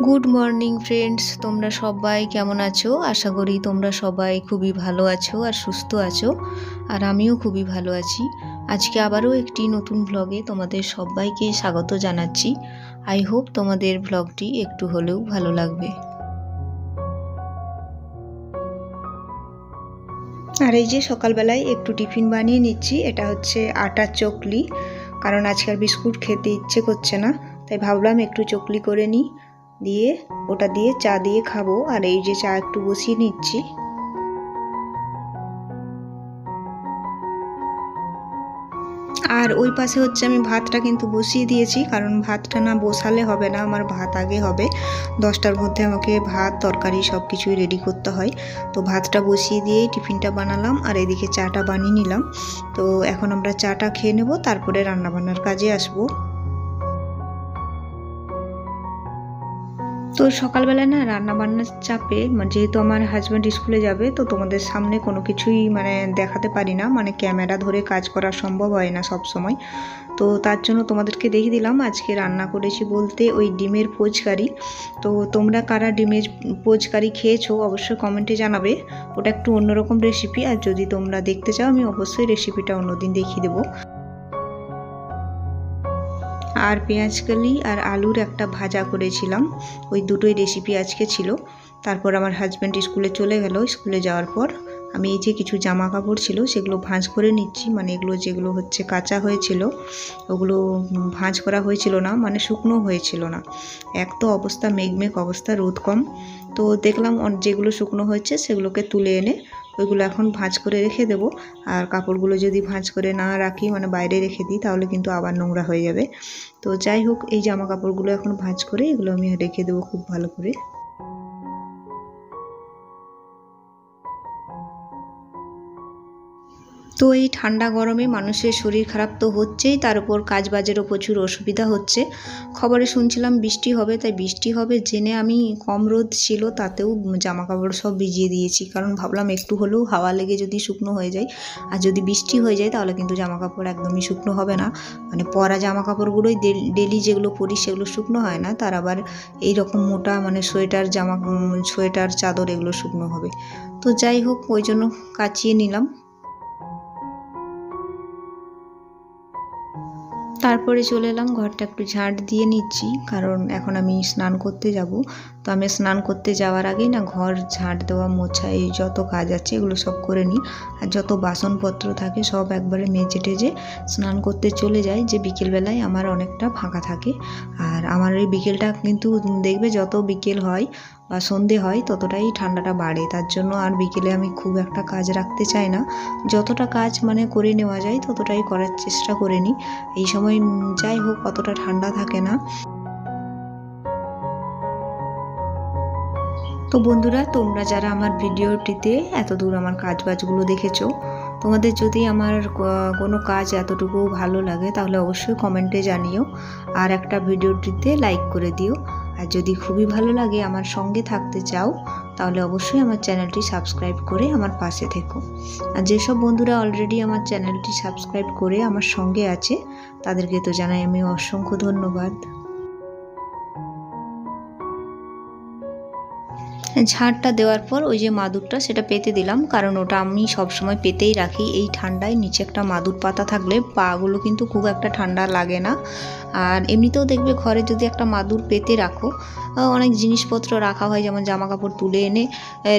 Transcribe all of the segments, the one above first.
Good morning friends, তোমরা সবাই কেমন আছো? আশা করি তোমরা সবাই খুবই ভালো আছো আর সুস্থ আছো, আর আমিও খুবই ভালো আছি। আজকে আবারও একটি নতুন ব্লগে তোমাদের সবাইকে স্বাগত জানাচ্ছি। আই হোপ তোমাদের ব্লগটি একটু হলেও ভালো লাগবে। আর এই যে সকালবেলায় একটু টিফিন বানিয়ে নিচ্ছি। এটা হচ্ছে আটার চকলি, কারণ আজকে আর বিস্কুট খেতে ইচ্ছে করছে না, তাই ভাবলাম একটু চকলি করে নিই, দিয়ে ওটা দিয়ে চা দিয়ে খাবো। আর এই যে চা একটু বসিয়ে নিচ্ছি। আর ওই পাশে হচ্ছে আমি ভাতটা কিন্তু বসিয়ে দিয়েছি, কারণ ভাতটা না বসালে হবে না, আমার ভাত আগে হবে। 10টার মধ্যে আমাকে ভাত তরকারি সব কিছুই রেডি করতে হয়। তো ভাতটা বসিয়ে দিয়েই টিফিনটা বানালাম, আর এদিকে চাটা বানিয়ে নিলাম। তো এখন আমরা চাটা খেয়ে নেব, তারপরে রান্নাবান্নার কাজে আসবো। তো সকালবেলায় না রান্নাবান্নার চাপে, যেহেতু আমার হাজব্যান্ড স্কুলে যাবে, তো তোমাদের সামনে কোনো কিছুই দেখাতে পারি না, ক্যামেরা ধরে কাজ করা সম্ভব হয় না সব সময়। তো তার জন্য তোমাদেরকে দেখিয়ে দিলাম আজকে রান্না করেছি বলতে ওই ডিমের পোচকারি। তো তোমরা কারা ডিমের পোচকারি খেয়েছো অবশ্যই কমেন্টে জানাবে। ওটা একটু অন্যরকম রেসিপি, আর যদি তোমরা দেখতে চাও আমি অবশ্যই রেসিপিটা অন্যদিন দেখিয়ে দেবো। আর পেঁয়াজকালি আর আলুর একটা ভাজা করেছিলাম, ওই দুটোই রেসিপি আজকে ছিল। তারপর আমার হাজব্যান্ড স্কুলে চলে গেল। স্কুলে যাওয়ার পর আমি এই যে কিছু জামা কাপড় ছিল সেগুলো ভাঁজ করে নিচ্ছি, এগুলো যেগুলো হচ্ছে কাঁচা হয়েছিল ওগুলো ভাঁজ করা হয়েছিল না, শুকনো হয়েছিল না। এক তো অবস্থা মেঘমেঘ অবস্থা, রোদ কম। তো দেখলাম যেগুলো শুকনো হয়েছে সেগুলোকে তুলে এনে ওইগুলো এখন ভাঁজ করে রেখে দেবো। আর কাপড়গুলো যদি ভাঁজ করে না রাখি, বাইরে রেখে দিই, তাহলে কিন্তু আবার নোংরা হয়ে যাবে। তো যাই হোক, এই জামা কাপড়গুলো এখন ভাঁজ করে এগুলো আমি রেখে দেবো খুব ভালো করে। তো এই ঠান্ডা গরমে মানুষের শরীর খারাপ তো হচ্ছেই, তার উপর কাজবাজেরও প্রচুর অসুবিধা হচ্ছে। খবরে শুনছিলাম বৃষ্টি হবে, তাই বৃষ্টি হবে জেনে আমি কম রোদ ছিল তাতেও জামা কাপড় সব ভিজিয়ে দিয়েছি, কারণ ভাবলাম একটু হলেও হাওয়া লেগে যদি শুকনো হয়ে যায়। আর যদি বৃষ্টি হয়ে যায় তাহলে কিন্তু জামা কাপড় একদমই শুকনো হবে না, পরা জামা কাপড়গুলোই ডেলি যেগুলো পরি সেগুলো শুকনো হয় না, তার আবার এইরকম মোটা সোয়েটার সোয়েটার চাদর এগুলো শুকনো হবে। তো যাই হোক, ওই জন্য কাচিয়ে নিলাম। তারপরে চলে এলাম, ঘরটা একটু ঝাঁট দিয়ে নিচ্ছি, কারণ এখন আমি স্নান করতে যাব। তো আমি স্নান করতে যাওয়ার আগেই না ঘর ঝাঁট দেওয়া মোছা এই যত কাজ আছে এগুলো সব করে নিই। আর যত বাসনপত্র থাকে সব একবারে মেজে টেজে স্নান করতে চলে যাই, যে বিকেলবেলায় আমার অনেকটা ফাঁকা থাকে। আর আমার এই বিকেলটা কিন্তু দেখবে যত বিকেল হয় বা সন্ধে হয় ততটাই ঠান্ডাটা বাড়ে, তার জন্য আর বিকেলে আমি খুব একটা কাজ রাখতে চাই না। যতটা কাজ করে নেওয়া যায় ততটাই করার চেষ্টা করে নিই। এই সময় যাই হোক অতটা ঠান্ডা থাকে না। তো বন্ধুরা, তোমরা যারা আমার ভিডিওটিতে এতদূর আমার কাজবাজগুলো দেখেছো, তোমাদের যদি আমার কোনো কাজ এতটুকু ভালো লাগে তাহলে অবশ্যই কমেন্টে জানিও, আর একটা ভিডিওটিতে লাইক করে দিও। আর যদি খুবই ভালো লাগে আমার সঙ্গে থাকতে চাও তাহলে অবশ্যই আমার চ্যানেলটি সাবস্ক্রাইব করে আমার পাশে থেকো। আর যেসব বন্ধুরা অলরেডি আমার চ্যানেলটি সাবস্ক্রাইব করে আমার সঙ্গে আছে তাদেরকে তো জানাই আমি অসংখ্য ধন্যবাদ। ঝাঁটটা দেওয়ার পর ওই যে মাদুরটা সেটা পেতে দিলাম, কারণ ওটা আমি সবসময় পেতেই রাখি। এই ঠান্ডায় নিচে একটা মাদুর পাতা থাকলে পাগুলো কিন্তু খুব একটা ঠান্ডা লাগে না। আর এমনিতেও দেখবে ঘরে যদি একটা মাদুর পেতে রাখো, অনেক জিনিসপত্র রাখা হয়, যেমন জামা কাপড় তুলে এনে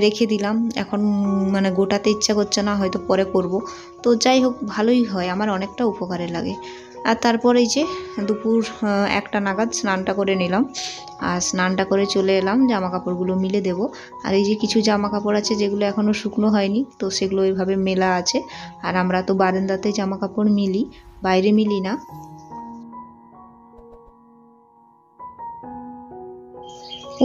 রেখে দিলাম, এখন গোটাতে ইচ্ছা করছে না, হয়তো পরে করব। তো যাই হোক ভালোই হয়, আমার অনেকটা উপকারে লাগে। আর তারপর এই যে দুপুর 1টা নাগাদ স্নানটা করে নিলাম, আর স্নানটা করে চলে এলাম জামা কাপড়গুলো মিলে দেব। আর এই যে কিছু জামা কাপড় আছে যেগুলো এখনও শুকনো হয়নি, তো সেগুলো ওইভাবে মেলা আছে। আর আমরা তো বারান্দাতে জামা কাপড় মিলি, বাইরে মিলি না।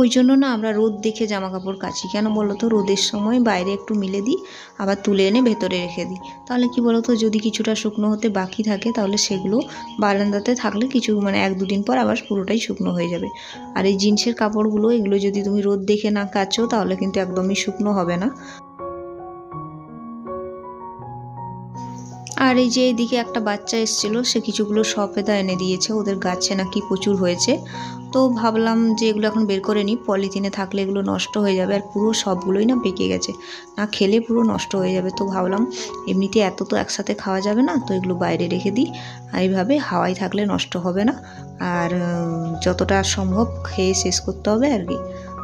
ওই জন্য না আমরা রোদ দেখে জামা কাপড় কাচি। কেন বলো তো, রোদের সময় বাইরে একটু মিলে দিই, আবার তুলে এনে ভেতরে রেখে দিই। তাহলে কি বলো তো, যদি কিছুটা শুকনো হতে বাকি থাকে তাহলে সেগুলো বারান্দাতে থাকলে কিছু 1-2 দিন পর আবার পুরোটাই শুকনো হয়ে যাবে। আর এই জিন্সের কাপড়গুলো, এগুলো যদি তুমি রোদ দেখে না কাচো তাহলে কিন্তু একদমই শুকনো হবে না। আর এই যে এইদিকে একটা বাচ্চা এসেছিলো, সে কিছুগুলো সফেদা এনে দিয়েছে, ওদের গাছে নাকি প্রচুর হয়েছে। তো ভাবলাম যে এগুলো এখন বের করে নিই, পলিথিনে থাকলে এগুলো নষ্ট হয়ে যাবে, আর পুরো সবগুলোই না পেকে গেছে, না খেলে পুরো নষ্ট হয়ে যাবে। তো ভাবলাম এমনিতে এত তো একসাথে খাওয়া যাবে না, তো এগুলো বাইরে রেখে দিই, আর এইভাবে হাওয়ায় থাকলে নষ্ট হবে না, আর যতটা সম্ভব খেয়ে শেষ করতে হবে আর কি।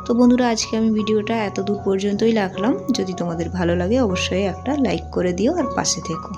তো বন্ধুরা, আজকে আমি ভিডিওটা এত দূর পর্যন্তই রাখলাম। যদি তোমাদের ভালো লাগে অবশ্যই একটা লাইক করে দিও আর পাশে থেকো।